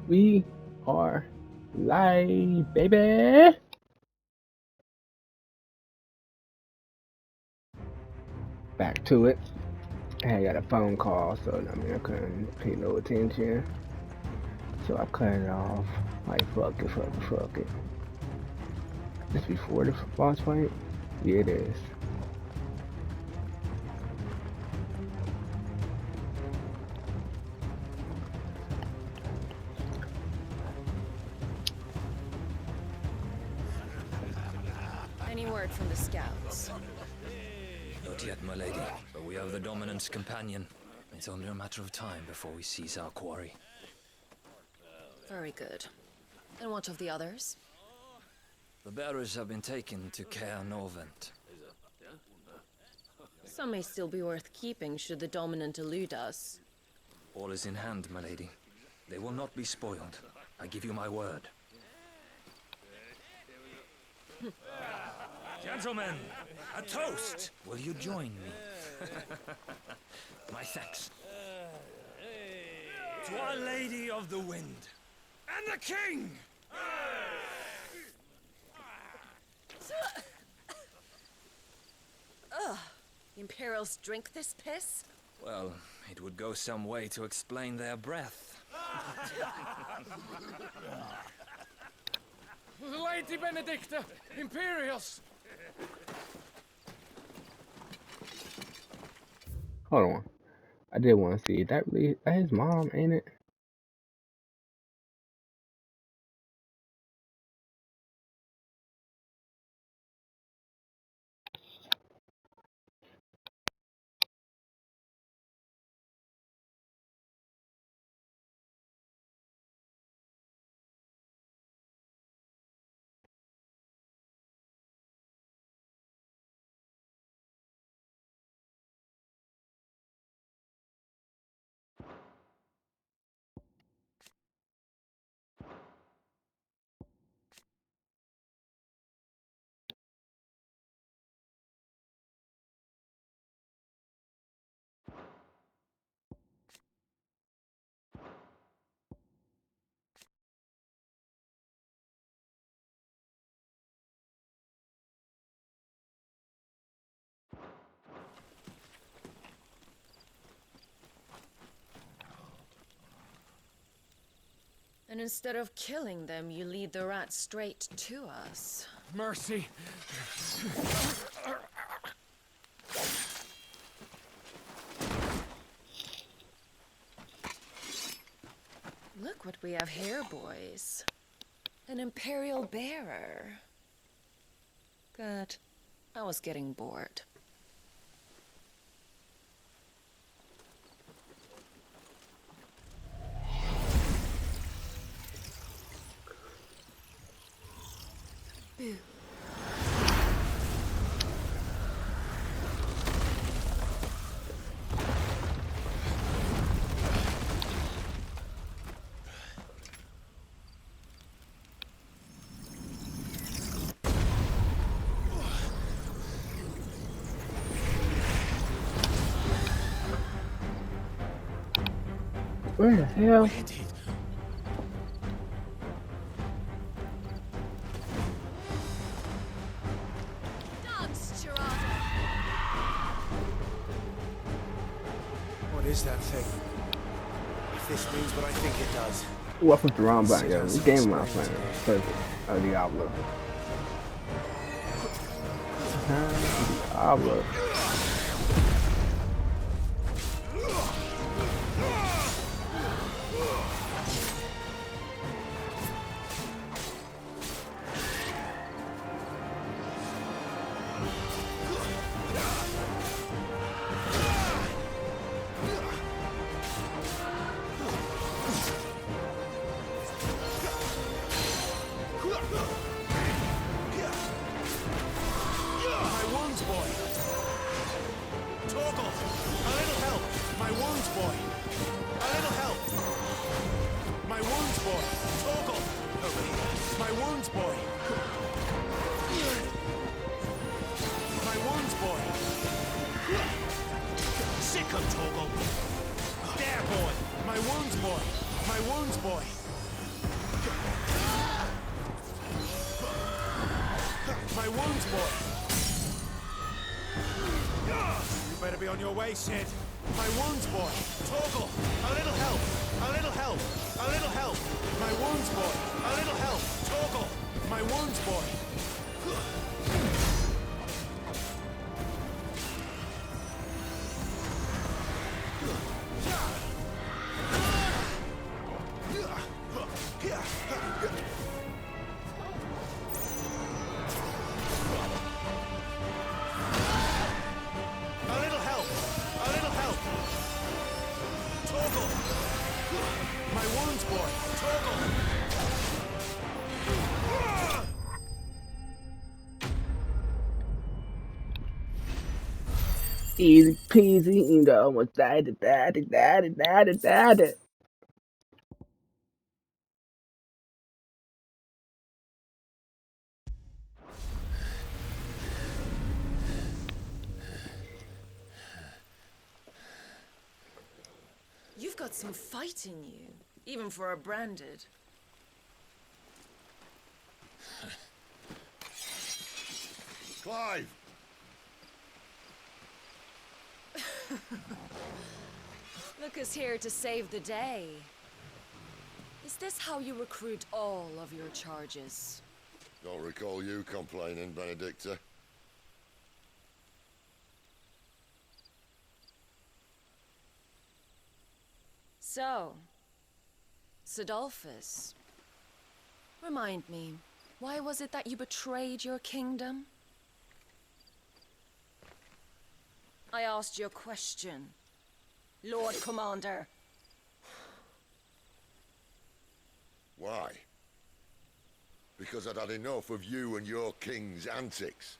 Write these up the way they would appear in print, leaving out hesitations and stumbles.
We are live, baby. Back to it. I got a phone call, so I couldn't pay no attention. So I cut it off. Like fuck it. This before the boss fight? Yeah, it is. Any word from the scouts? Not yet, my lady, but we have the dominant's companion. It's only a matter of time before we seize our quarry. Very good. And what of the others? The bearers have been taken to Caer Norvent. Some may still be worth keeping should the dominant elude us. All is in hand, my lady. They will not be spoiled. I give you my word. Gentlemen, a toast! Will you join me? My thanks. To Our Lady of the Wind and the King! Ugh! Imperials drink this piss? Well, it would go some way to explain their breath. Lady Benedicta, Imperials! Hold on. I did want to see that really that his mom, ain't it? And instead of killing them, you lead the rats straight to us. Mercy. Look what we have here, boys. An Imperial bearer. Good. I was getting bored. Boo. Where the hell? What is that thing? If this means what I think it does. Ooh, I put the wrong button, yo. This game I'm playing is perfect. Diablo. Diablo. There, boy! My wounds, boy! My wounds, boy! My wounds, boy! You better be on your way, Sid. My wounds, boy! Torgal! A little help! A little help! A little help! My wounds, boy! A little help! Torgal! My wounds, boy! Easy peasy, you know, almost died. You've got some fight in you, even for a branded. Clive! Look who's here to save the day. Is this how you recruit all of your charges? Don't recall you complaining, Benedicta. So, Sidolphus, remind me, why was it that you betrayed your kingdom? I asked you a question, Lord Commander. Why? Because I'd had enough of you and your king's antics.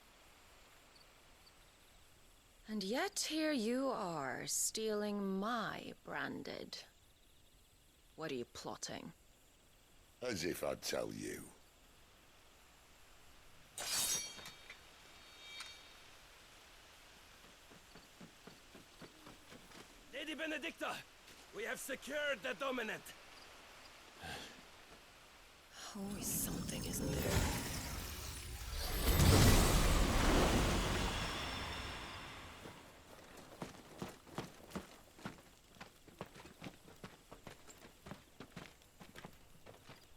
And yet here you are, stealing my branded. What are you plotting? As if I'd tell you. Lady Benedicta, we have secured the dominant. Always something, isn't there?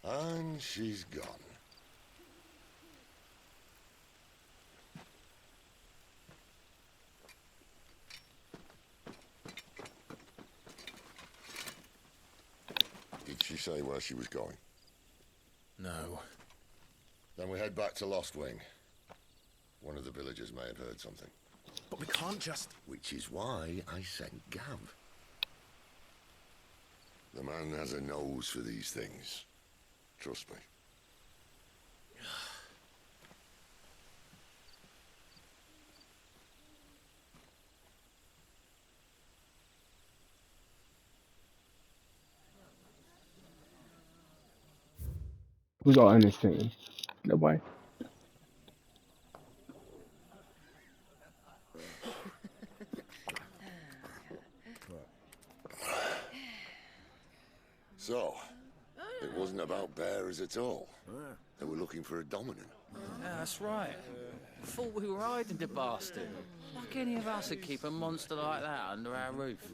And she's gone. Did she say where she was going? No. Then we head back to Lost Wing. One of the villagers may have heard something. But we can't just... Which is why I sent Gav. The man has a nose for these things. Trust me. Who's all in this team? Nobody. So, it wasn't about bearers at all. They were looking for a dominant. Yeah, that's right. Thought we were hiding the bastard. Like any of us would keep a monster like that under our roof.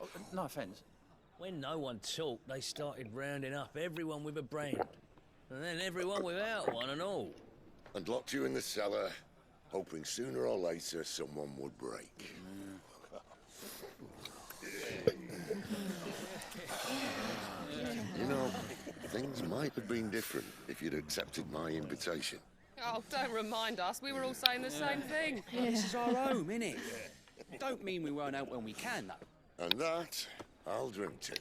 Oh, no offence. When no one talked, they started rounding up everyone with a brand. And then everyone without one and all. And locked you in the cellar, hoping sooner or later someone would break. You know, things might have been different if you'd accepted my invitation. Oh, don't remind us. We were all saying the same thing. This is our home, innit? Don't mean we won't help when we can, though. And that, I'll drink to.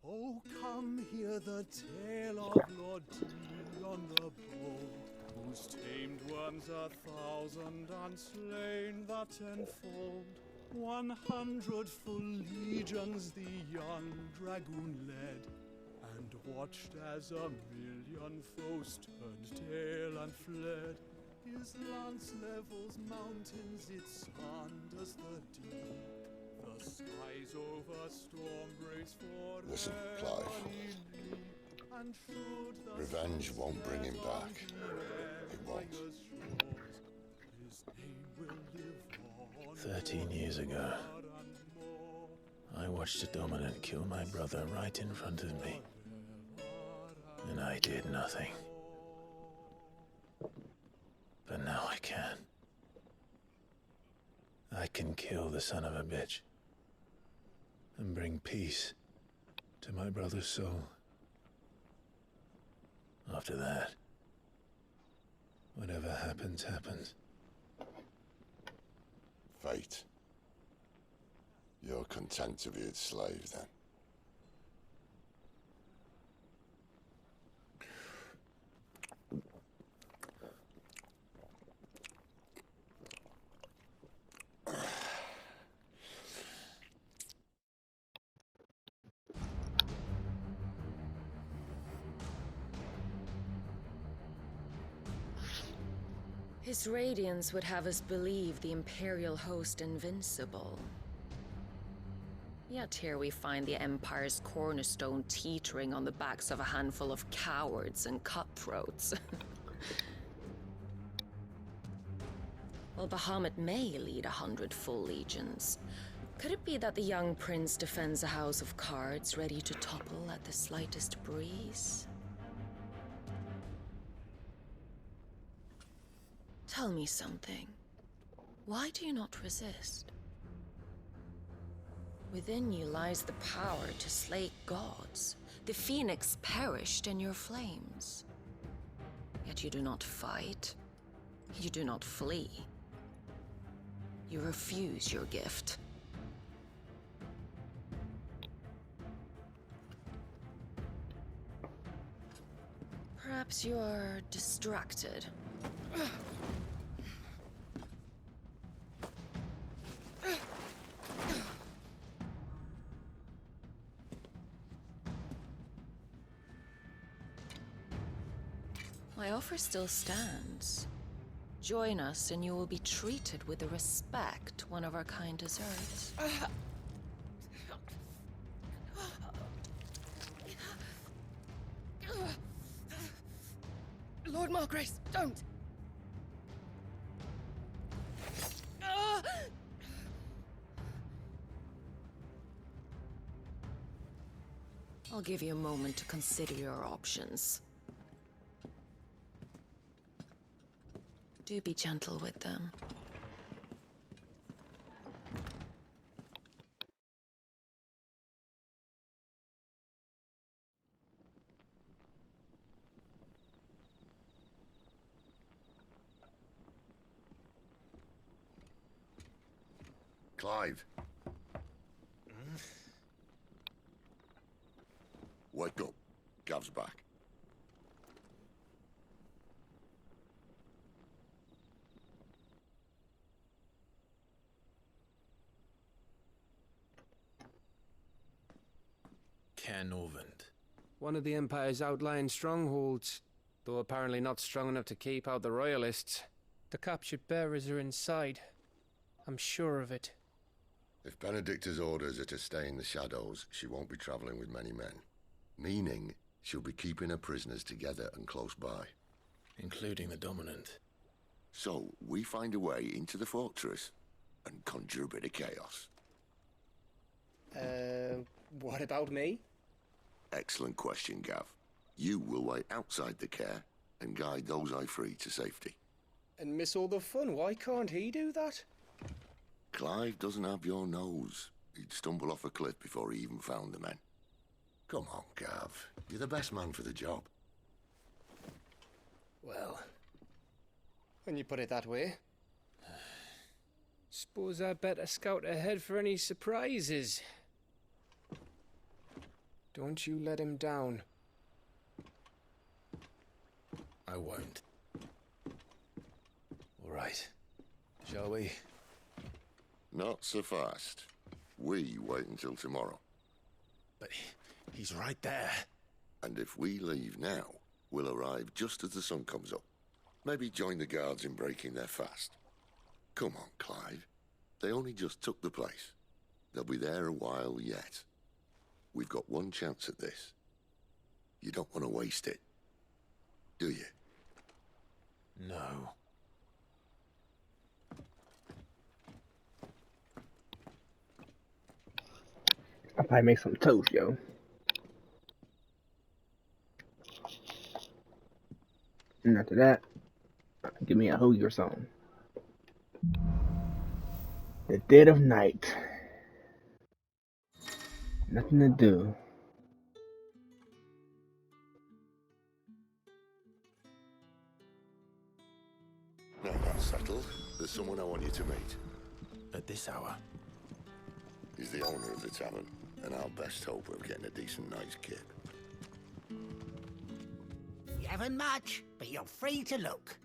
Oh, come hear the tale of Lord T on the bold, whose tamed worms 1,000 and slain the tenfold. 100 full legions the young dragoon led, and watched as 1,000,000 foes turned tail and fled. His lance levels mountains, it sanders the deep. The skies Listen, Clive. Revenge won't bring him back. It won't. 13 years ago, I watched a dominant kill my brother right in front of me. And I did nothing. But now I can. I can kill the son of a bitch. And bring peace to my brother's soul. After that, whatever happens, happens. Fate. You're content to be its slave, then? His radiance would have us believe the Imperial host invincible. Yet here we find the Empire's cornerstone teetering on the backs of a handful of cowards and cutthroats. While Bahamut may lead 100 full legions, could it be that the young prince defends a house of cards ready to topple at the slightest breeze? Tell me something. Why do you not resist? Within you lies the power to slay gods. The phoenix perished in your flames. Yet you do not fight. You do not flee. You refuse your gift. Perhaps you are distracted. My offer still stands. Join us and you will be treated with the respect one of our kind deserves. Lord Margrace, don't! I'll give you a moment to consider your options. Do be gentle with them. Clive. Wake up. Gav's back. Canovant. One of the Empire's outlying strongholds, though apparently not strong enough to keep out the Royalists. The captured bearers are inside. I'm sure of it. If Benedicta's orders are to stay in the shadows, she won't be traveling with many men. Meaning, she'll be keeping her prisoners together and close by. Including the Dominant. So, we find a way into the fortress and conjure a bit of chaos. What about me? Excellent question, Gav. You will wait outside the care and guide those I free to safety. And miss all the fun. Why can't he do that? Clive doesn't have your nose. He'd stumble off a cliff before he even found the men. Come on, Gav. You're the best man for the job. Well, when you put it that way. Suppose I'd better scout ahead for any surprises. Don't you let him down. I won't. All right. Shall we? Not so fast. We wait until tomorrow. But he's right there. And if we leave now, we'll arrive just as the sun comes up. Maybe join the guards in breaking their fast. Come on, Clive. They only just took the place. They'll be there a while yet. We've got one chance at this. You don't want to waste it, do you? No. I'll probably make some toast, yo. And after that, give me a hoagie or something. The dead of night. Nothing to do. Now that's settled. There's someone I want you to meet. At this hour? He's the owner of the tavern, and our best hope of getting a decent night's kip. You haven't much, but you're free to look.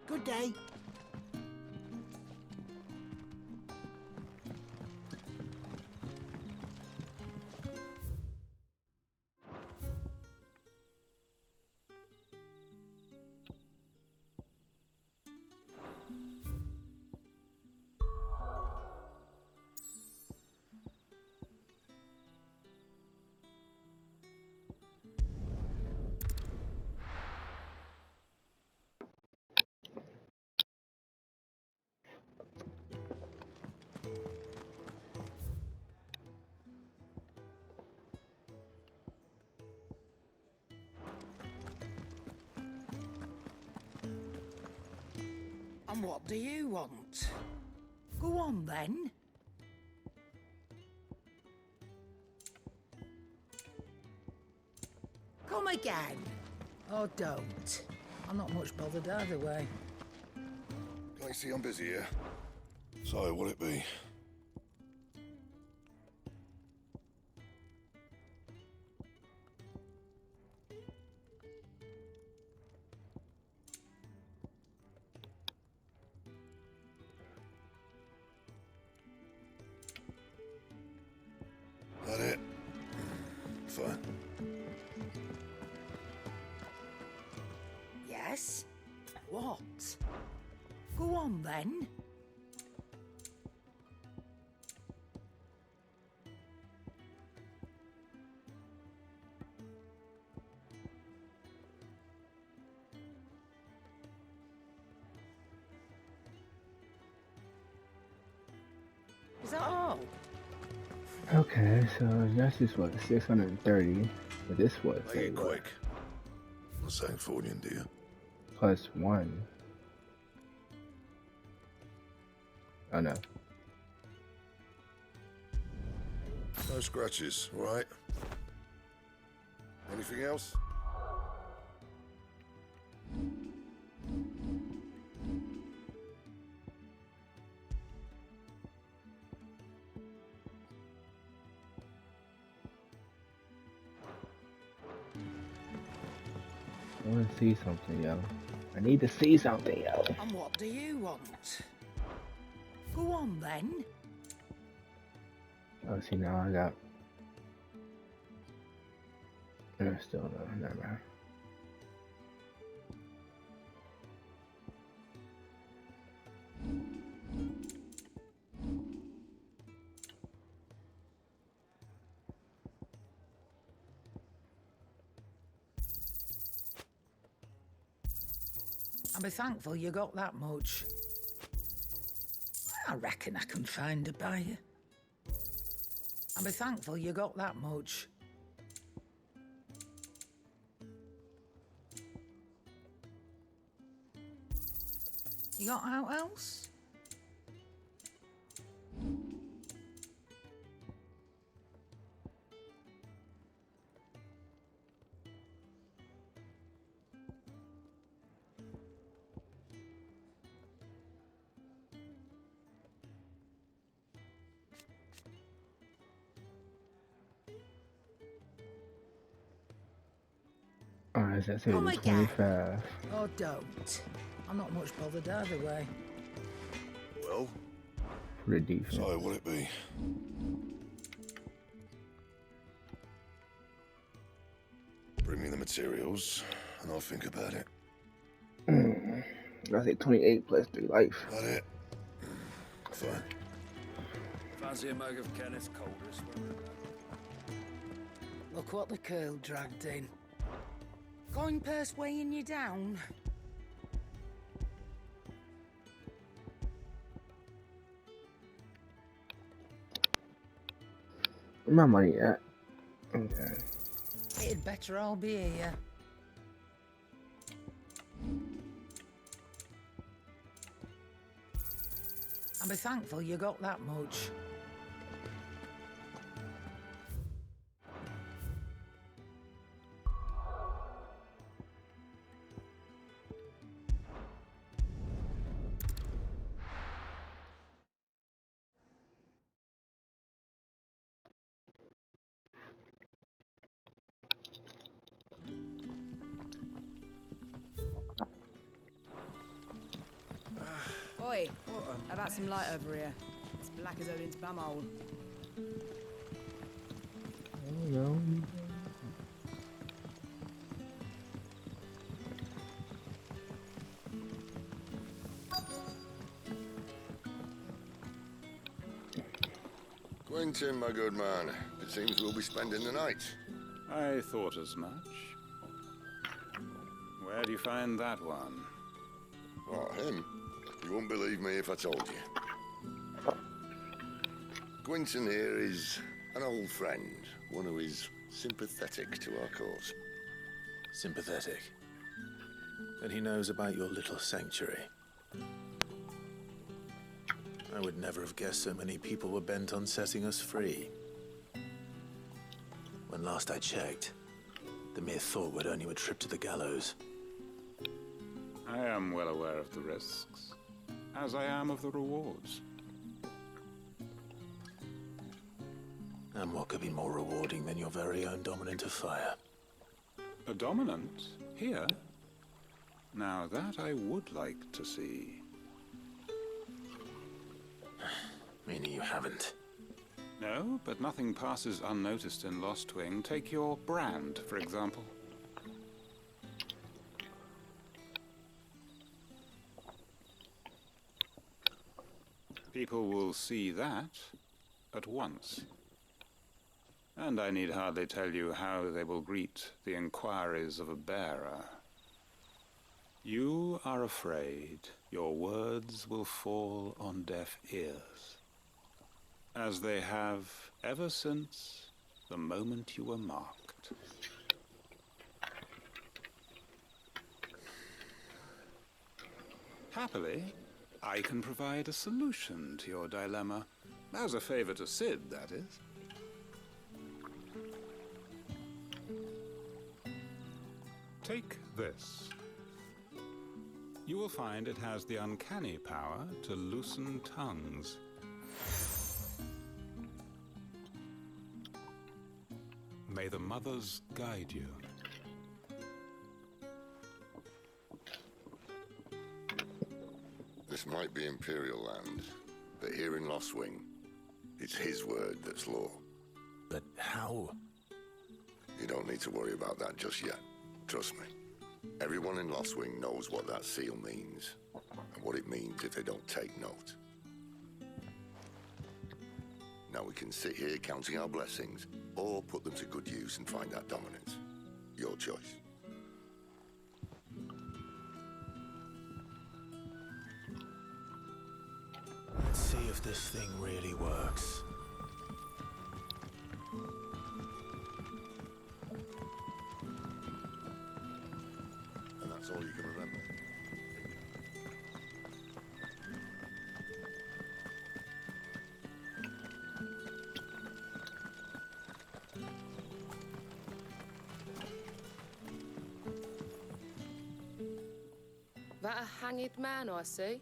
Good day. And what do you want? Go on, then. Come again. Or don't. I'm not much bothered either way. I see I'm busy here. So, what'll it be? That it? Fine. Yes? What? Go on, then. Is that all? Okay, so that's just what, 630. But this was Make it quick. Not saying Fornian, do you? plus 1. Oh no. No scratches, all right? Anything else? I want to see something, yo. I need to see something, yo. And what do you want? Go on, then. Oh, see, now I got... still no, never mind. I'll be thankful you got that much. I reckon I can find a buyer. I'll be thankful you got that much. You got out else? Alright, so that's Come again. 25. Oh, don't. I'm not much bothered either way. Well, For the defense. so will it be? Bring me the materials, and I'll think about it. I say 28 plus 3 life. That it? Fine. Fancy a mug of Kenneth Coldest? Look what the curl dragged in. Coin purse weighing you down. Where my money at? Okay. It'd better all be here. I'll be thankful you got that much. Oi, how about some light over here? It's black as Odin's bumhole. Quentin, my good man. It seems we'll be spending the night. I thought as much. Where do you find that one? What, him? You wouldn't believe me if I told you. Quentin here is an old friend, one who is sympathetic to our cause. Sympathetic? Then he knows about your little sanctuary. I would never have guessed so many people were bent on setting us free. When last I checked, the mere thought would earn you a trip to the gallows. I am well aware of the risks, as I am of the rewards. And what could be more rewarding than your very own dominant of fire? A dominant? Here? Now that I would like to see. Meaning you haven't? No, but nothing passes unnoticed in Lost Wing. Take your brand, for example. People will see that at once. And I need hardly tell you how they will greet the inquiries of a bearer. You are afraid your words will fall on deaf ears, as they have ever since the moment you were marked. Happily, I can provide a solution to your dilemma. As a favor to Sid, that is. Take this. You will find it has the uncanny power to loosen tongues. May the mothers guide you. This might be Imperial land, but here in Lost Wing, it's his word that's law. But how? You don't need to worry about that just yet. Trust me. Everyone in Lost Wing knows what that seal means, and what it means if they don't take note. Now we can sit here counting our blessings, or put them to good use and find that dominance. Your choice. Let's see if this thing really works. And that's all you can remember. That a hanged man I see?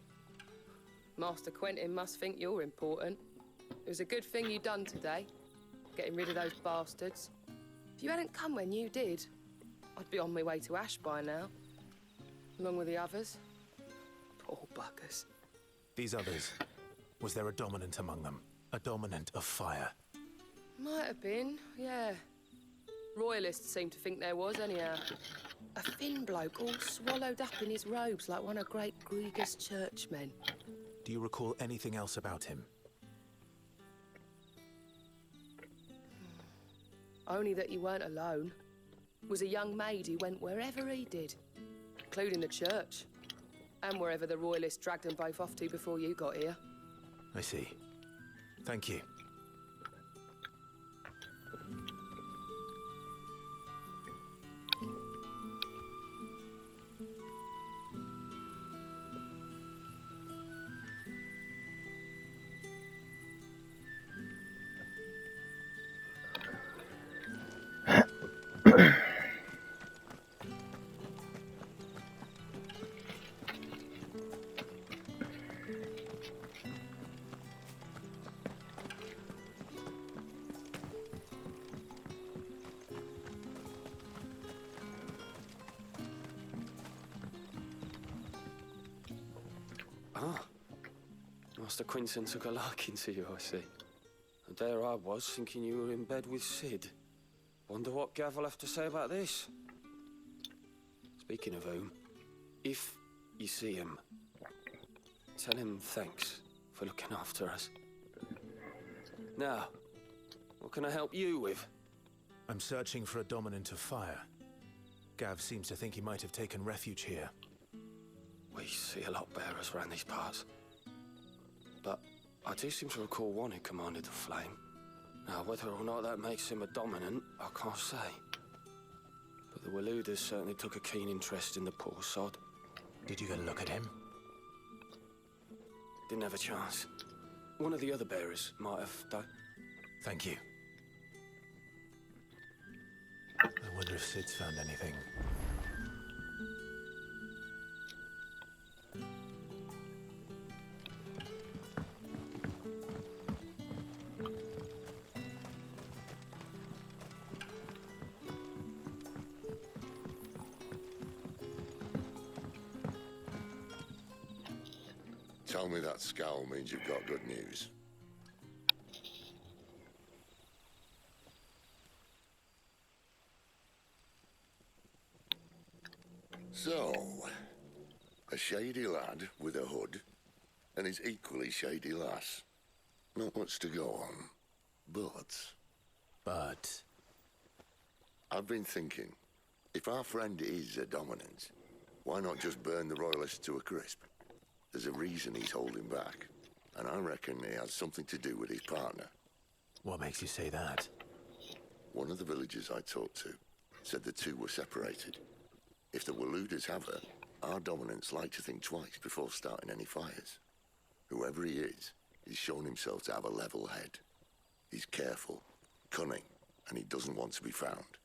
Master Quentin must think you're important. It was a good thing you done today, getting rid of those bastards. If you hadn't come when you did, I'd be on my way to Ash by now. Along with the others. Poor buggers. These others, was there a dominant among them? A dominant of fire? Might have been, yeah. Royalists seem to think there was, anyhow. A thin bloke all swallowed up in his robes like one of Great Grieger's churchmen. Do you recall anything else about him? Only that he weren't alone. Was a young maid who went wherever he did, including the church, and wherever the Royalists dragged them both off to before you got here. I see. Thank you. Ah, Master Quinton took a liking to you, I see. And there I was, thinking you were in bed with Sid. Wonder what Gav will have to say about this. Speaking of whom, if you see him, tell him thanks for looking after us. Now, what can I help you with? I'm searching for a dominant of fire. Gav seems to think he might have taken refuge here. We see a lot bearers around these parts. But I do seem to recall one who commanded the flame. Now, whether or not that makes him a dominant, I can't say. But the Waluders certainly took a keen interest in the poor sod. Did you get a look at him? Didn't have a chance. One of the other bearers might have done. Thank you. I wonder if Sid's found anything. Tell me that scowl means you've got good news. So, a shady lad with a hood, and his equally shady lass. Not much to go on, but... I've been thinking, if our friend is a dominant, why not just burn the Royalists to a crisp? There's a reason he's holding back, and I reckon he has something to do with his partner. What makes you say that? One of the villagers I talked to said the two were separated. If the Waluders have her, our dominants like to think twice before starting any fires. Whoever he is, he's shown himself to have a level head. He's careful, cunning, and he doesn't want to be found.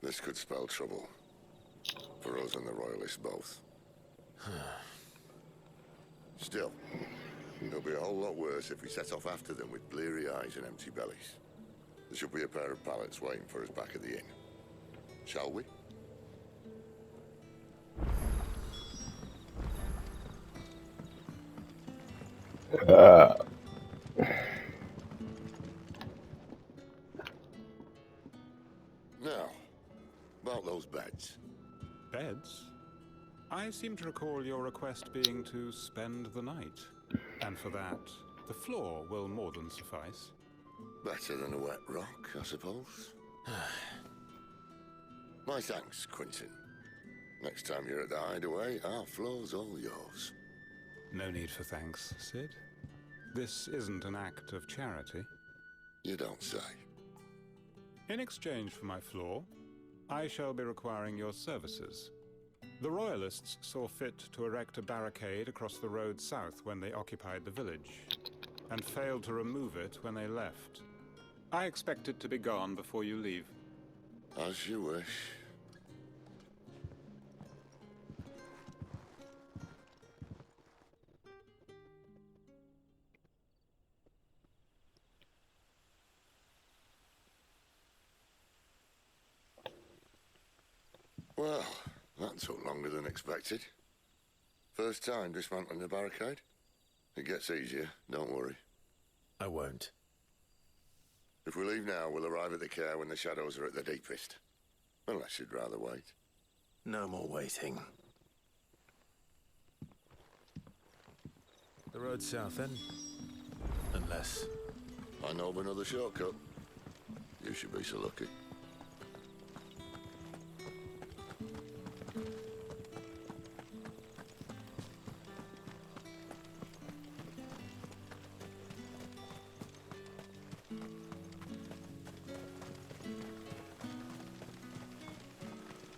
This could spell trouble. For us and the Royalists both. Still, it'll be a whole lot worse if we set off after them with bleary eyes and empty bellies. There should be a pair of pallets waiting for us back at the inn. Shall we? Now, about those beds. Beds? I seem to recall your request being to spend the night. And for that, the floor will more than suffice. Better than a wet rock, I suppose. My thanks, Quinton. Next time you're at the hideaway, our floor's all yours. No need for thanks, Sid. This isn't an act of charity. You don't say. In exchange for my floor, I shall be requiring your services. The Royalists saw fit to erect a barricade across the road south when they occupied the village, and failed to remove it when they left. I expect it to be gone before you leave. As you wish. Well, that took longer than expected. First time dismantling the barricade? It gets easier, don't worry. I won't. If we leave now, we'll arrive at the care when the shadows are at their deepest. Unless you'd rather wait. No more waiting. The road south, then? Unless... I know of another shortcut. You should be so lucky.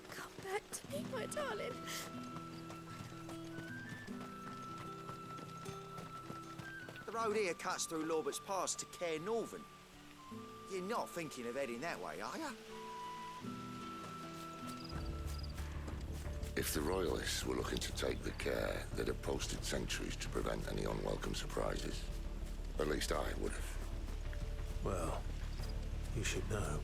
Come back to me, my darling. The road here cuts through Lorbert's Pass to Care Northern. You're not thinking of heading that way, are you? If the Royalists were looking to take the care, they'd have posted sentries to prevent any unwelcome surprises. At least I would have. Well, you should know.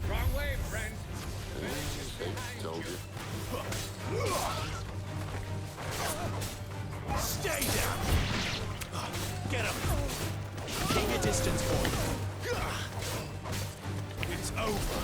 Wrong way, friend. Told you. Stay down! Get him! Keep your distance, boy. It's over.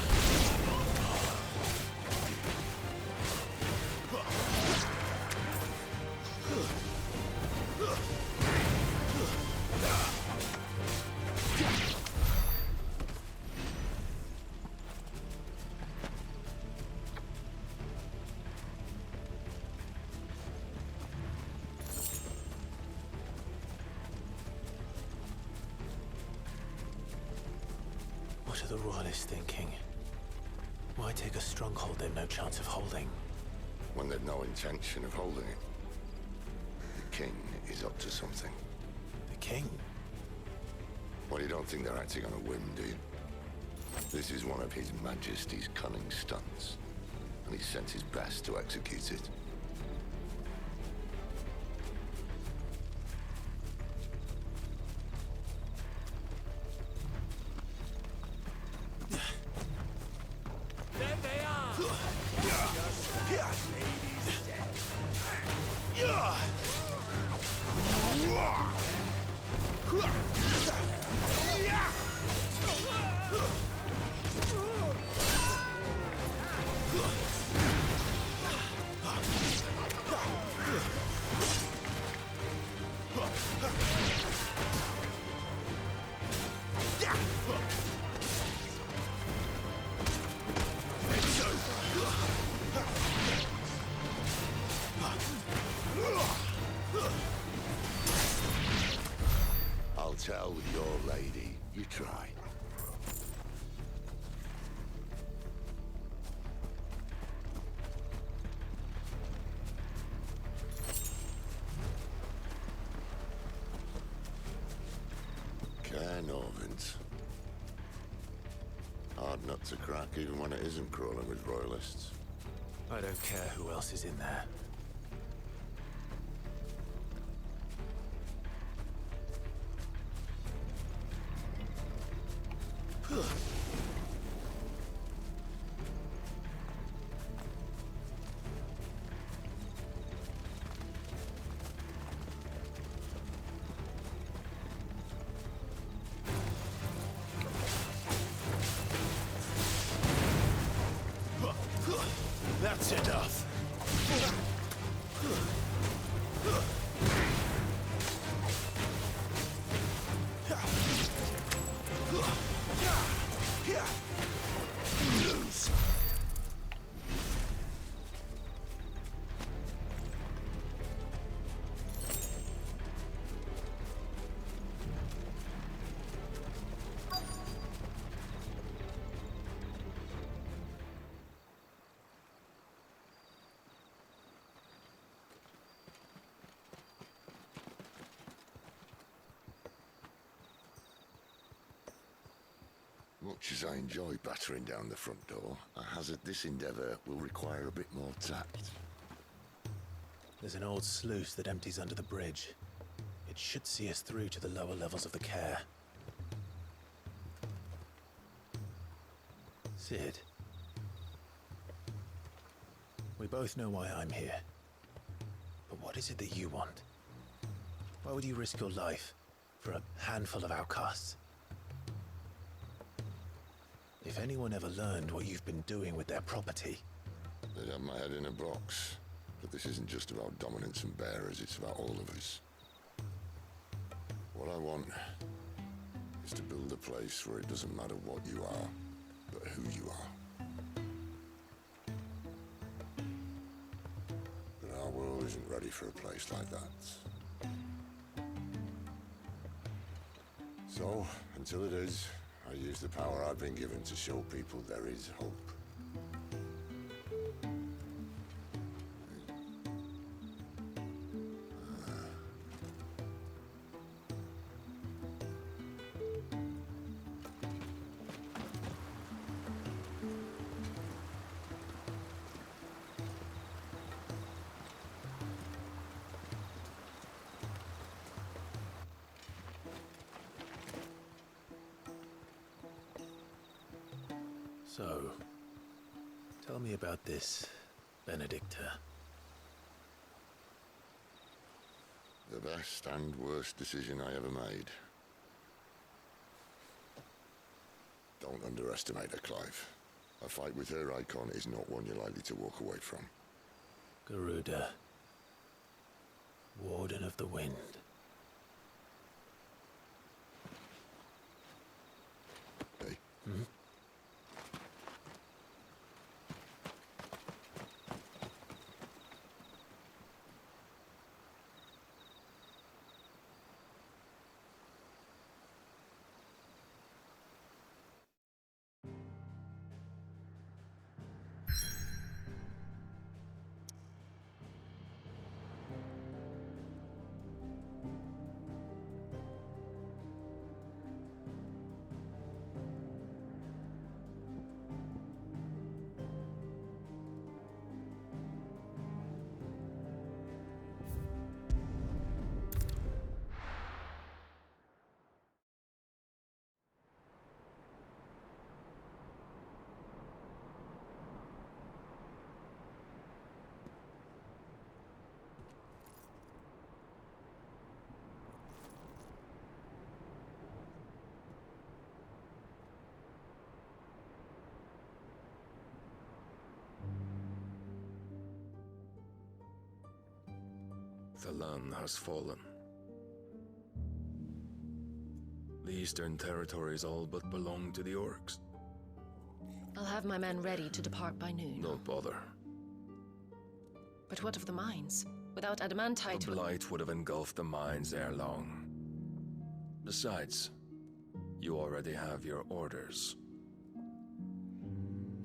What are the Royalists thinking? Why take a stronghold they've no chance of holding? When they've no intention of holding it. The king is up to something. The king? Well, you don't think they're acting on a whim, do you? This is one of His Majesty's cunning stunts, and he's sent his best to execute it. There they are! Lady's dead. I'll tell your lady you tried. Cairnorvins. Hard nut to crack even when it isn't crawling with royalists. I don't care who else is in there. That's enough. Lose. Much as I enjoy battering down the front door, I hazard this endeavour will require a bit more tact. There's an old sluice that empties under the bridge. It should see us through to the lower levels of the care. Sid. We both know why I'm here. But what is it that you want? Why would you risk your life for a handful of outcasts? If anyone ever learned what you've been doing with their property... They'd have my head in a box. But this isn't just about dominance and bearers, it's about all of us. What I want is to build a place where it doesn't matter what you are, but who you are. But our world isn't ready for a place like that. So, until it is, I use the power I've been given to show people there is hope. So, tell me about this Benedicta. The best and worst decision I ever made. Don't underestimate her, Clive. A fight with her icon is not one you're likely to walk away from. Garuda. Warden of the Wind. Hey? Hmm? The land has fallen. The Eastern Territories all but belong to the Orcs. I'll have my men ready to depart by noon. Don't bother. But what of the mines? Without adamantite... The Blight would have engulfed the mines ere long. Besides, you already have your orders.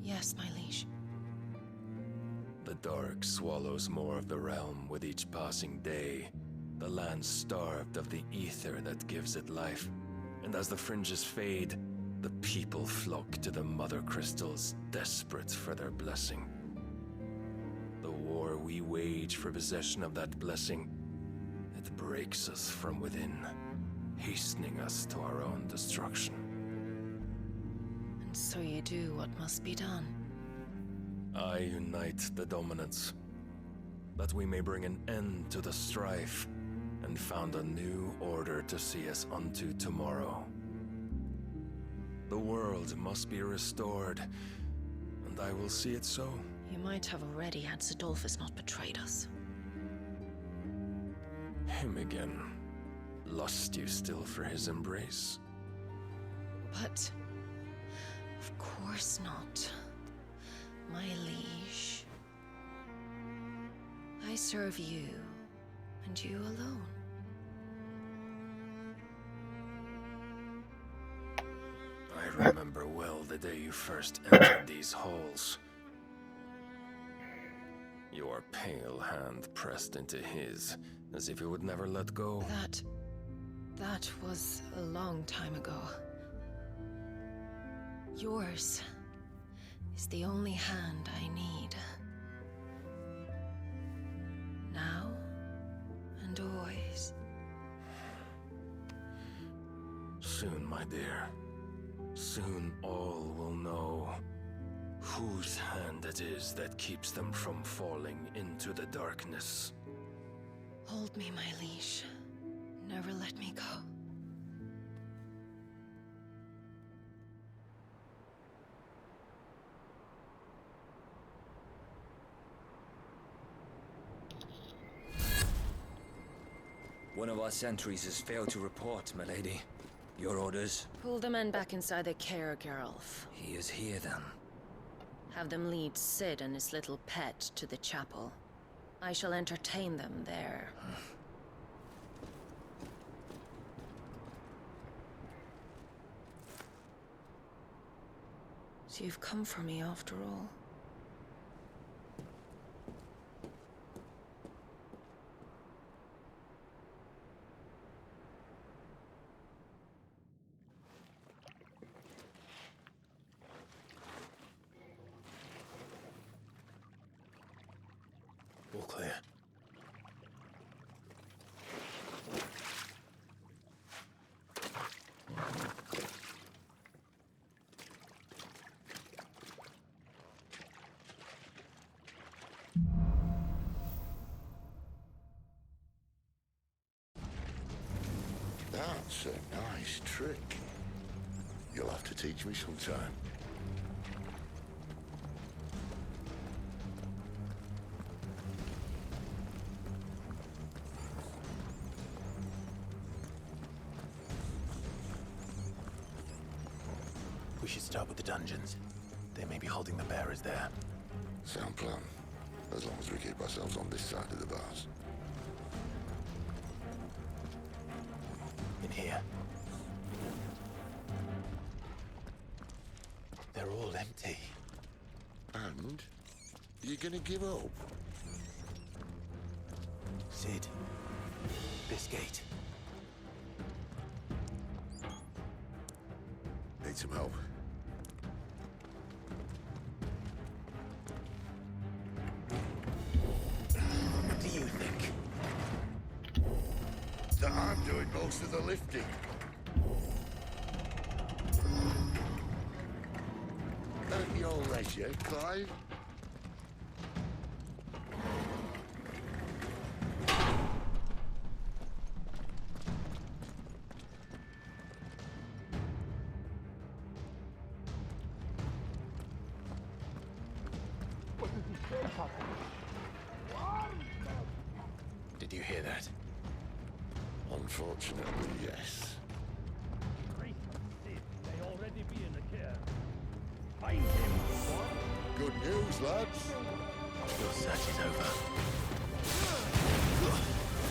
Yes, my liege. The dark swallows more of the realm with each passing day. The land starved of the ether that gives it life. And as the fringes fade, the people flock to the mother crystals, desperate for their blessing. The war we wage for possession of that blessing, it breaks us from within, hastening us to our own destruction. And so you do what must be done. I unite the dominants, that we may bring an end to the strife, and found a new order to see us unto tomorrow. The world must be restored, and I will see it so. You might have already had Zidolphus not betrayed us. Him again. Lust you still for his embrace? But... of course not. My liege. I serve you, and you alone. I remember well the day you first entered these halls. Your pale hand pressed into his, as if you would never let go. That was a long time ago. Yours is the only hand I need. Now and always. Soon, my dear. Soon all will know whose hand it is that keeps them from falling into the darkness. Hold me, my liege. Never let me go. One of our sentries has failed to report, milady. Your orders? Pull the men back inside the care, Geralf. He is here, then. Have them lead Sid and his little pet to the chapel. I shall entertain them there. So you've come for me after all. All clear. That's a nice trick. You'll have to teach me sometime. We should start with the dungeons. They may be holding the bearers there. Sound plan. As long as we keep ourselves on this side of the bars. In here. They're all empty. And? You're gonna give up? Sid. This gate. Need some help. What do you think? That I'm doing most of the lifting. At your leisure, Clive. Did you hear that? Unfortunately, yes. May already be in the care. Find him, Good news, lads. Your search is over.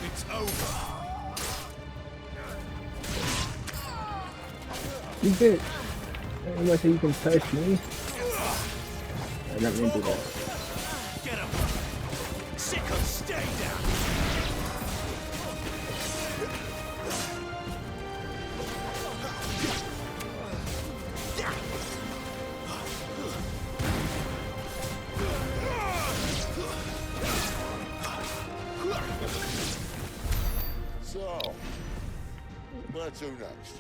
It's over. You bitch. I'm gonna say you can touch me. I don't mean to do that. Get him. Sickle, stay down. So, where to next?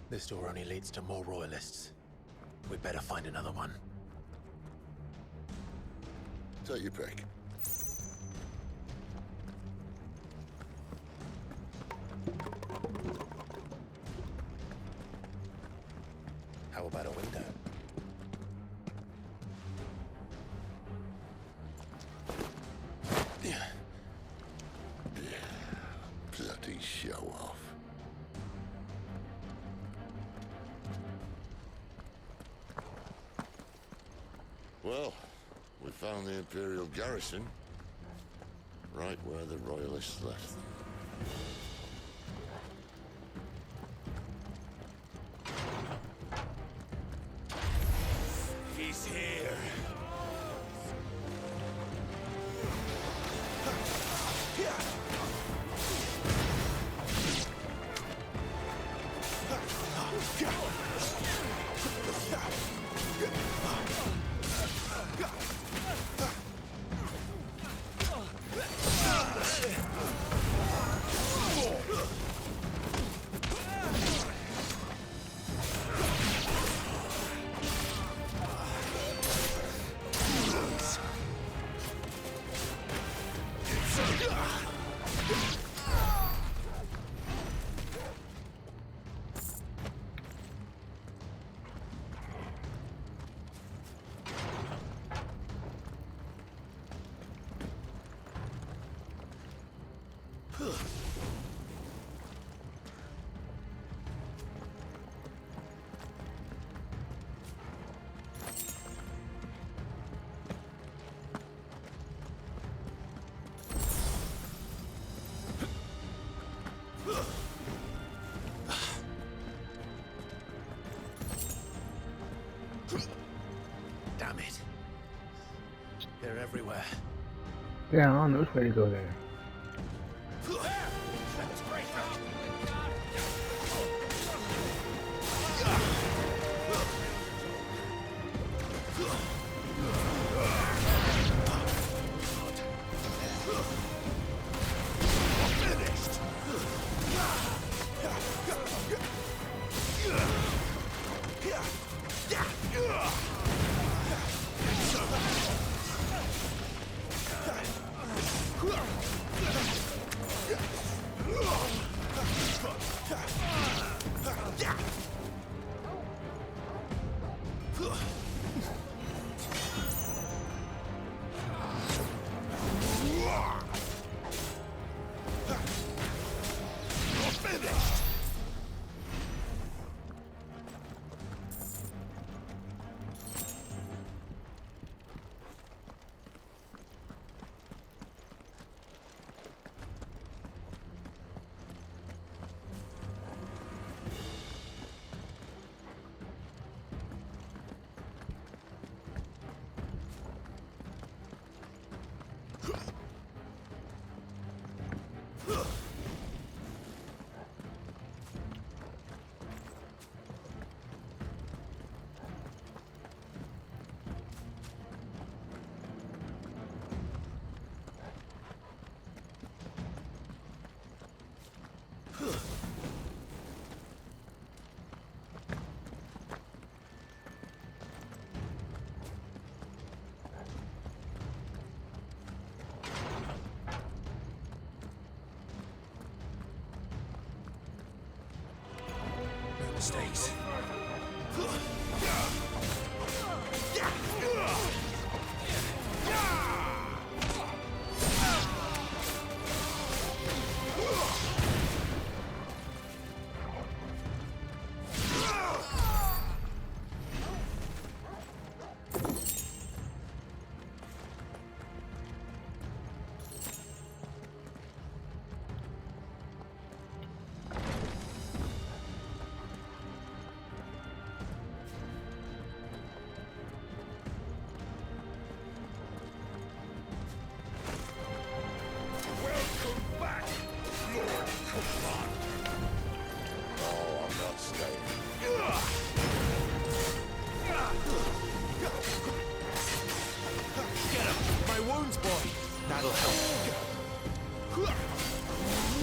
This door only leads to more royalists. We'd better find another one. Take your pick. How about a window? Bloody show off. Well, we found the Imperial garrison, right where the Royalists left. Damn it. They're everywhere. Yeah, I don't know which way to go there. Mistakes. That'll help.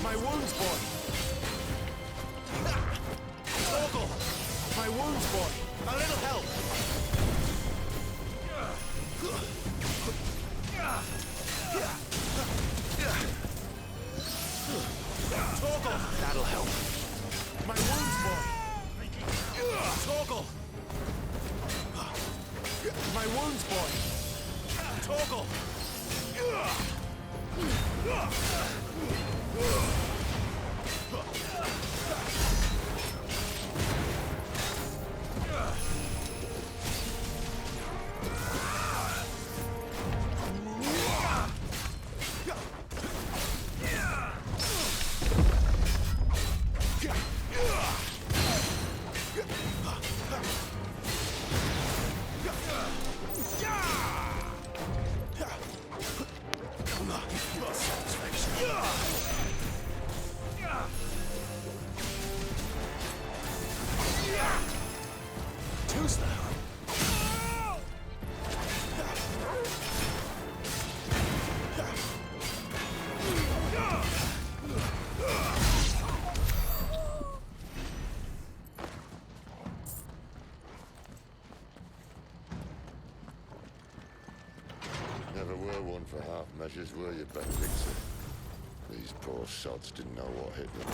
My wounds, boy. Torgal! My wounds, boy. A little help. Torgal! That'll help. My wounds, boy. Torgal! My wounds, boy. Torgal! Never were one for half measures, were you, Benedicta? These poor sods didn't know what hit them.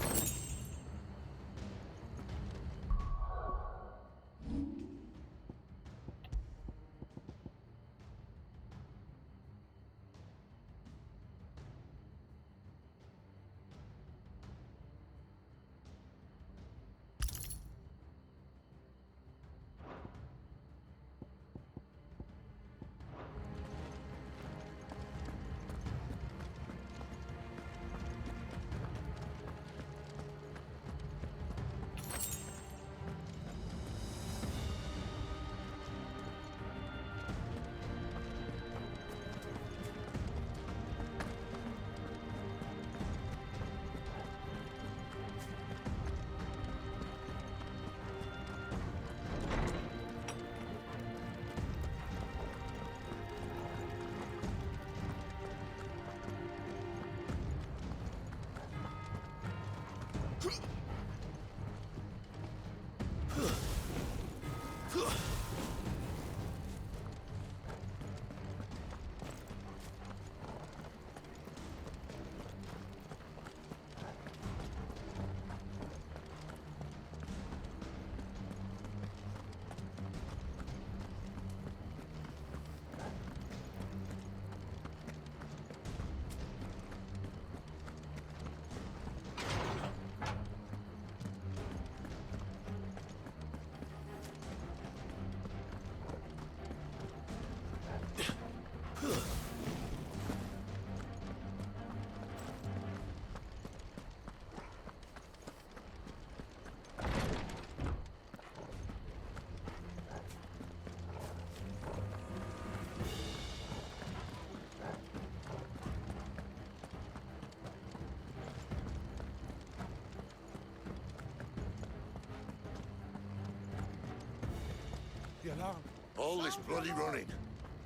The alarm. All this bloody running.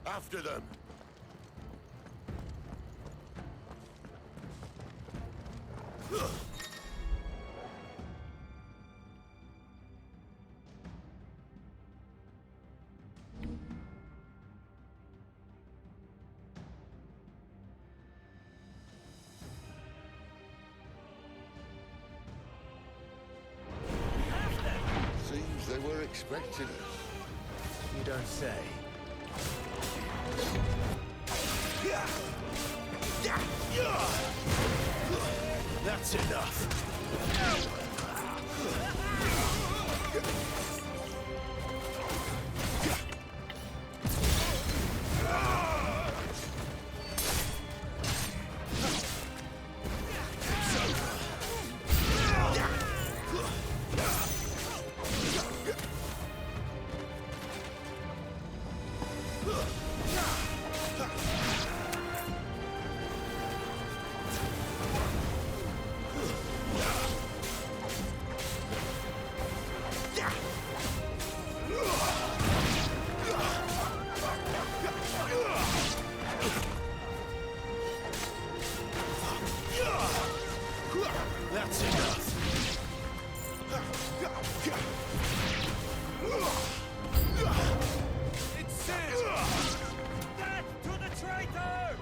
After them. Seems they were expecting us. You don't say. That's enough. That's enough. It's Sid! Death to the traitor!